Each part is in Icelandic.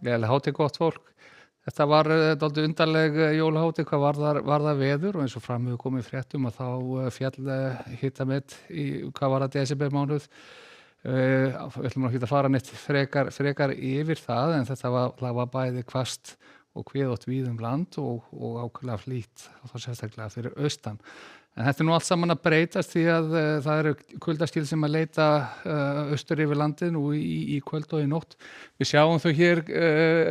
Gleðileg hátíð, gott fólk. Þetta var dálítið undarleg jólahátíð hvað varðar veður og eins og fram hefur komið í fréttum að þá féll hitamet í hvað var það desembermánuð. Við ætlum ekki að fara neitt frekar yfir það en þetta var bæði hvasst og hviðótt víð land og ákveðlega flýtt og þá sérstaklega fyrir austan. En þetta nú allt saman að breytast því að það eru kuldaskil sem að leita austur yfir landið nú í kvöld og í nótt. Við sjáum þau hér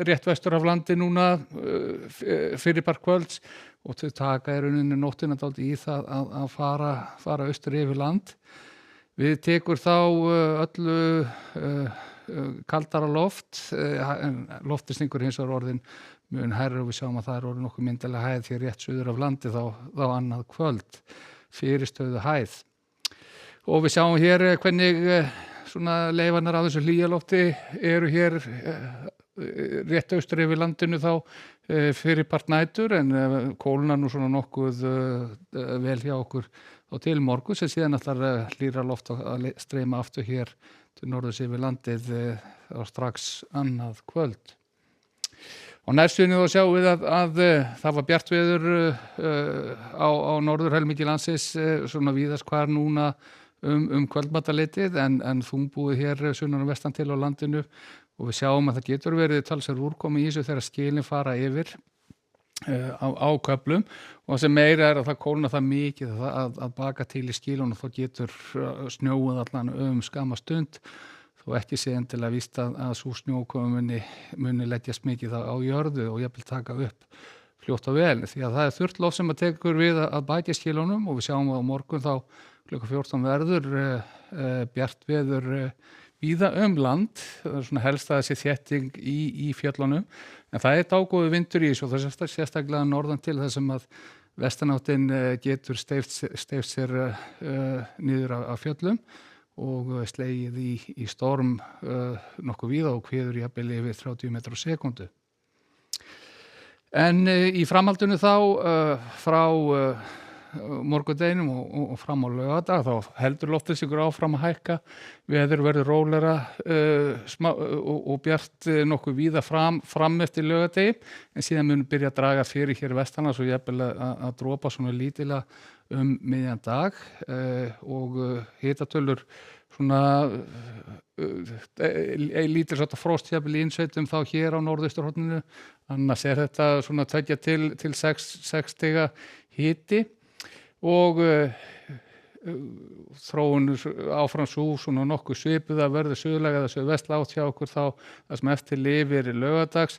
rétt vestur af landi núna fyrir part kvölds og þau taka í rauninni nóttina dálítið í það að fara austur yfir land. Við tekur þá öllu kaldara loft, loftistingur hins vegar orðin mun hærri og við sjáum að það orðin nokkuð myndilega hæð því rétt suður af landi þá annað kvöld fyrirstöðu hæð. Og við sjáum hér hvernig svona leifarnar af þessu hlýjalofti eru hér rétt austur yfir landinu þá fyrir part nætur en kólnar nú svona nokkuð vel hjá okkur og til morgun sem síðan ætlar hlýra loft að streyma aftur hér til norðurs yfir landið á strax annað kvöld. Og næstunni þá sjáum við að það var bjart veður á norðurhelmingi landsins svona víðast hvar núna kvöldmataleitið en þungbúið hér sunnan og vestan til á landinu og við sjáum að það getur verið talsverð úrkomi í þessu þegar skilin fara yfir á köflum og sem meira er að það kólnar það mikið að baka til í skilunum þá getur snjóið allan skamma stund og ekki sé endilega víst að sú snjókomu muni leggjast mikið á jörðu og jafnvel taka upp fljótt og vel því að það þurrt loft sem að tekur við að baki skilunum og við sjáum að á morgun þá klukkan 14 verður bjart veður víða land, það er svona helst að þessi þétting í fjöllunum en það er dágóður vindur í þessu og það er sérstaklega norðan til þess að vestanáttin getur steypt sér niður af fjöllum og slegið í storm nokkuð víða og hviður jafnvel yfir 30 metrar á sekúndu. En í framhaldinu þá frá morgundeginum og fram á laugardag þá heldur loftið sig áfram að hækka, veður verður rólegra og bjart nokkuð víða fram eftir laugardegi en síðan mun byrja að draga fyrir hér vestanlands og jafnvel að dropa svona lítilega miðjan dag og hitatölur svona lítil svona frostjafnvel í innsveitum þá hér á norðausturhorninu annars er þetta svona 2 til 6 stiga hiti og þróun áfram sú svona nokkuð svipuð að verður suðlæg eða suðvestlæg átt hjá okkur þá það sem eftir lifir laugardags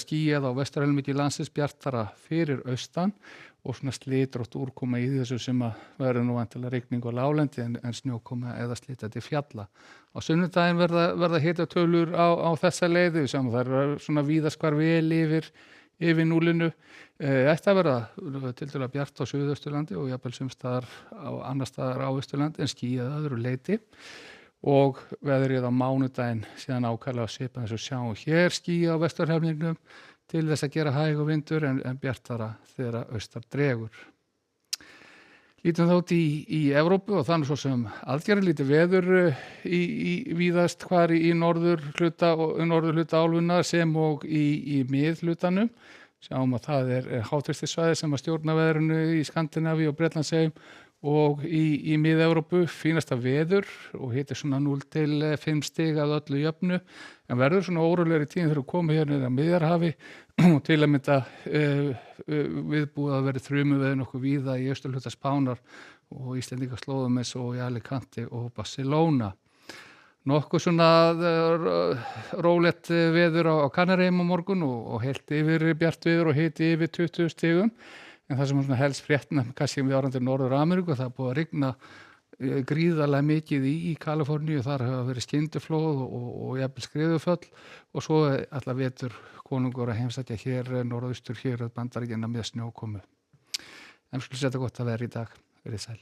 skýjað á vesturhelmingi landsins bjartara fyrir austan og svona slitrótt úrkoma í þessu sem að verður nú væntanlega rigning á láglendi en snjókoma eða slitandi fjalla. Á sunnudaginn verða hitatölur á þessa leiði sem það eru svona víðast hvar vel yfir núllinu. Ætti að verða tiltölulega bjart á Suðausturlandi og jafnvel sumstaðar á annars staðar á Austurlandi en skýjað að öðru leyti og veðrið á mánudaginn síðan ákaflega svipað eins og sjáum hér skýjað á vesturhelmingnum til þess að gera hæg og vindur en bjartara þegar austar dregur. Lítum þá út í Evrópu og þannig svo sem aðgerðir lítið veður í víðast hvar í norðurhluta álfunnar sem og í miðhlutanum. Sjáum að það er háþrýstisvæði sem að stjórna veðrinu í Skandinavíu og Bretlandseyjum og í mið-Evrópu fínasta veður og hiti svona 0 til 5 stig að öllu jöfnu en verður svona órólegri tíðin þegar við komum hér niður að Miðjarðarhafi og til að mynda viðbúið að verði þrumuveður nokkuð víða í austurhluta Spánar og Íslendingaslóðum eins og í Alicante og Barcelona. Nokkuð svona rólegt veður á Kanaríeyjum á morgun og heilt yfir bjart veður og hiti yfir 20 stigum en það sem er helst fréttina kannski við árandir Norður-Ameríku það er búið að rigna gríðarlega mikið í Kaliforníu þar hafa verið skyndiflóð og jafnvel skriðuföll og svo allar vetur konungur að heimsækja hér norðaustur hér að Bandaríkjanna með snjókomu. En skulum þetta gott að vera í dag, verið sæl.